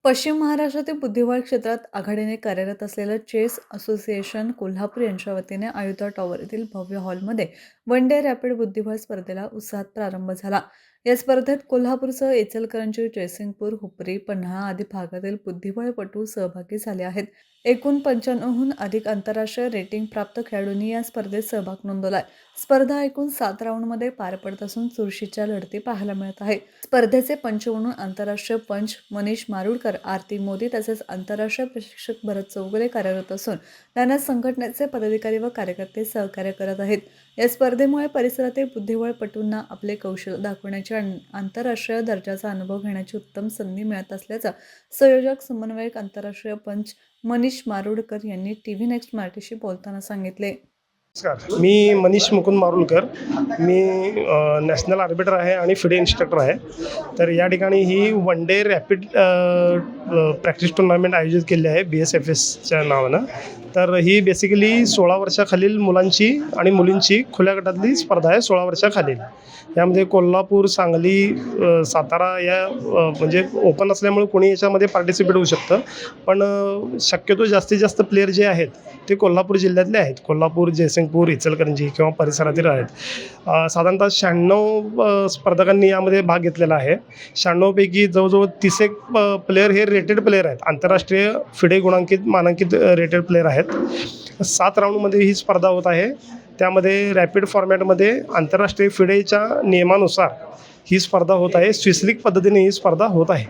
पश्चिम महाराष्ट्रातील बुद्धिबळ क्षेत्रात आघाडीने कार्यरत असलेलं चेस असोसिएशन कोल्हापूर यांच्या वतीने आयुधा टॉवर येथील भव्य हॉलमध्ये वन डे रॅपिड बुद्धिबळ स्पर्धेला उत्साहात प्रारंभ झाला. या स्पर्धेत कोल्हापूरसह इचलकरंजी, जयसिंगपूर, हुपरी, पन्हाळा आदी भागातील बुद्धिबळपटू सहभागी झाले आहेत. एकूण 95हून अधिक आंतरराष्ट्रीय रेटिंग प्राप्त खेळाडूंनी या स्पर्धेत सहभाग नोंदवलाय. स्पर्धा एकूण 7 राऊंडमध्ये पार पडत असून चुरशीच्या लढती पाहायला मिळत आहे. स्पर्धेचे पंच म्हणून आंतरराष्ट्रीय पंच मनीष मारुडकर, आरती मोदी तसेच आंतरराष्ट्रीय प्रशिक्षक भरत चौगुले कार्यरत असून त्यांना संघटनेचे पदाधिकारी व कार्यकर्ते सहकार्य करत आहेत. या स्पर्धेमुळे परिसरातील बुद्धिबळपटूंना आपले कौशल्य दाखवण्याची आणि आंतरराष्ट्रीय दर्जाचा अनुभव घेण्याची उत्तम संधी मिळत असल्याचं संयोजक समन्वयक आंतरराष्ट्रीय पंच मनीष मारुडकर यांनी टीव्ही नेक्स्ट मराठीशी बोलताना सांगितले. नमस्कार, मी मनीष मुकुंद मारुलकर. मी नॅशनल आर्बिटर आहे आणि फिडे इन्स्ट्रक्टर आहे. तर या ठिकाणी ही one day rapid practice tournament आयोजित केली आहे BSFSच्या नावानं. तर ही बेसिकली 16 वर्षाखालील मुलांची आणि मुलींची खुल्या गटातली स्पर्धा आहे. 16 वर्षाखालील यामध्ये कोल्हापूर, सांगली, सातारा या म्हणजे ओपन असल्यामुळे कोणी याच्यामध्ये पार्टिसिपेट होऊ शकतं. पण शक्यतो जास्तीत जास्त प्लेयर जे आहेत ते कोल्हापूर जिल्ह्यातले आहेत. कोल्हापूर, जयसिंगपूर, इचलकरंजी किंवा परिसरातील आहेत. साधारणतः 96 स्पर्धकांनी यामध्ये भाग घेतलेला आहे. 96 पैकी जवळजवळ 30 प्लेयर हे रेटेड प्लेयर आहेत. आंतरराष्ट्रीय फिडे गुणांकित मानांकित रेटेड प्लेयर आहेत. 7 राऊंडमध्ये ही स्पर्धा होत आहे. त्यामध्ये रॅपिड फॉर्मॅटमध्ये आंतरराष्ट्रीय फिडेच्या नियमानुसार ही स्पर्धा होत आहे. स्विस लीग पद्धतीने ही स्पर्धा होत आहे.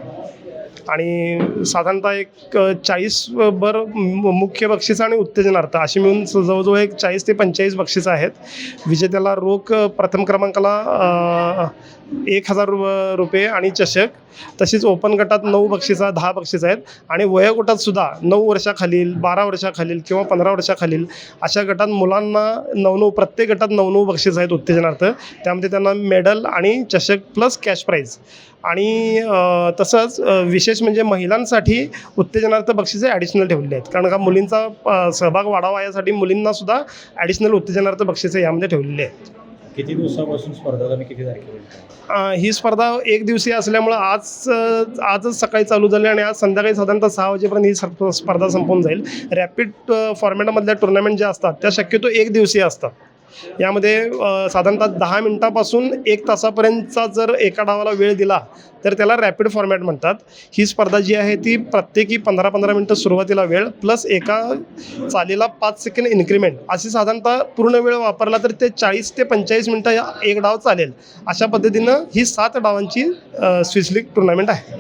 आणि साधारणतः एक 40 मुख्य बक्षीस आणि उत्तेजनार्थ अशी मिळून जवळजवळ एक 40 ते 45 बक्षिसं आहेत. विजेत्याला रोख प्रथम क्रमांकाला 1000 रुपये आणि चषक. तशीच ओपन गटात 9 बक्षिसं, 10 बक्षिसं आहेत. आणि वयोगटात सुद्धा 9 वर्षाखालील, 12 वर्षाखालील किंवा 15 वर्षाखालील अशा गटात मुलांना 9 प्रत्येक गटात 9 बक्षिसं आहेत उत्तेजनार्थ. त्यामध्ये त्यांना मेडल आणि चषक प्लस कॅश प्राईज. आणि तसंच विशेष म्हणजे महिलांसाठी उत्तेजनार्थ बक्षिसे ॲडिशनल ठेवलेली आहेत. कारण का मुलींचा सहभाग वाढावा यासाठी मुलींनासुद्धा ॲडिशनल उत्तेजनार्थ बक्षिसे यामध्ये ठेवलेली आहेत. किती दिवसापासून स्पर्धा आणि किती तारखेला? ही स्पर्धा एक दिवसीय असल्यामुळं आजच सकाळी चालू झाली आणि आज संध्याकाळी साधारणतः 6 वाजेपर्यंत ही स्पर्धा संपून जाईल. रॅपिड फॉर्मॅटमधल्या टुर्नामेंट ज्या असतात त्या शक्यतो एक दिवसीय असतात. यामध्ये साधारणतः 10 मिनिटापासून 1 तासापर्यंतचा जर एका डावाला वेळ दिला तर त्याला रॅपिड फॉर्मॅट म्हणतात. ही स्पर्धा जी आहे ती प्रत्येकी 15-15 मिनटं सुरुवातीला वेळ प्लस एका चालीला 5 सेकंड इन्क्रीमेंट अशी साधारणतः पूर्ण वेळ वापरला तर ते 40 ते 45 मिनटं एक डाव चालेल. अशा पद्धतीनं ही 7 डावांची स्विस लीग टुर्नामेंट आहे.